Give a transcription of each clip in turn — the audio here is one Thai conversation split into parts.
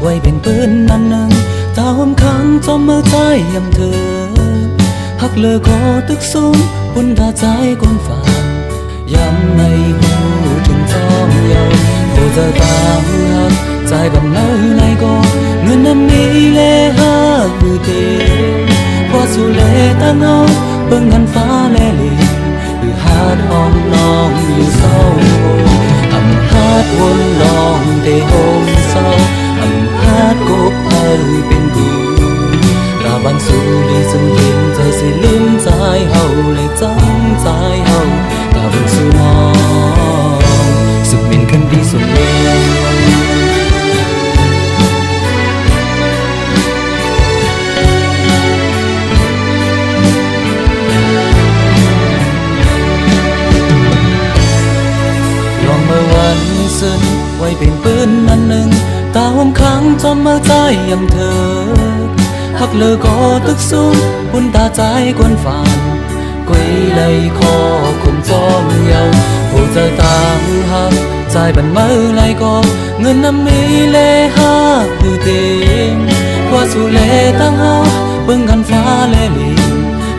ไว้เป็นปืนนันหนึ่งตาหอมขังจอมเมื่อใจยำเธอหักเลิกก็ตึกสูงบนดาใจกวนฝ่ายำในหูถึงท้องเยาโคจะตามหักใจบันเมื่อในก็เงินน้ำมีเลหักอยู่เดีพอสู่เลตั้งเอาเบิ่งหันฟ้าแลลีคือหาดห้องน้องอยู่เศร้าอำหาดวนลองเดโฮมเศร้าอำหาดกบเอ้ยเป็นกูตาบันสู่ลีซึ่งเห็นเธอสิลืมใจเฮาเลยจังใจเฮาตาบันสู่น้องสุดเป็นคันดีสุดเลยซึ้งไว้เป็นปืนนันหนึ่งตาหอมขังจอมมาใจยำเธอหักเลิกก็ตึกสูงบนตาใจกวนฝานกุยเลยคอคุมจอมเยาผู้เจอตางหักใจบันเมื่อไรก็เงินน้ำมีเลหักคือเต็มกว่าสู่เลตั้งเฮาเบิ่งกันฟ้าเลลิง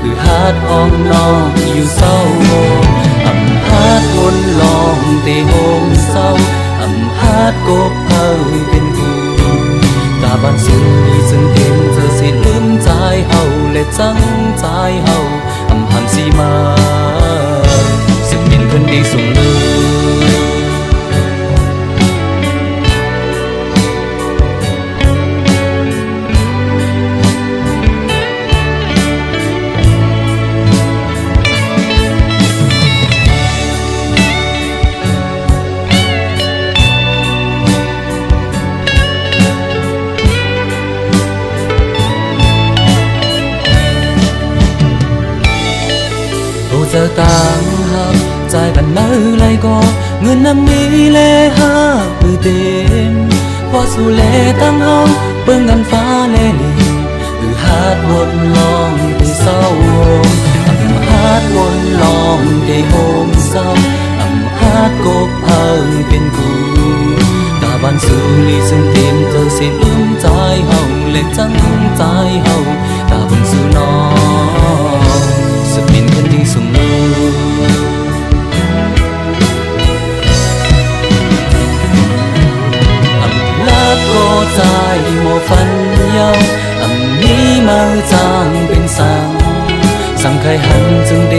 คือหาดห้องน้องอยู่เศร้าอำหาดวนลองเตโฮมเศร้าอำหาดกบเอ้ยเป็นกูตาบ้านสูงมีซึ่งเห็นเธอสิลืมใจเฮาและจังใจเฮาอำหันสีมาซึ่งเป็นคนดีสูงเลยเจอต่างหักใจบันเมื่อไรก็เงินน้ำมีเลหักคือเต็มพอสู่เลตั้งเฮาเบิ่งกันฟ้าเลลีคือหาดวนลองที่เศร้าอำหาดวนลองที่โฮมเศร้าอำหาดกบเอ้ยเป็นกูตาบ้านสู่ลีซึ่งเต็มเธอสิลืมใจเฮาและจังใจเฮาตาบ้านสู่น้องสุดเป็นคนดีสูงก็ใจโมฟันเยาอำนี้มาจางเป็นสังไข่หันจึงเด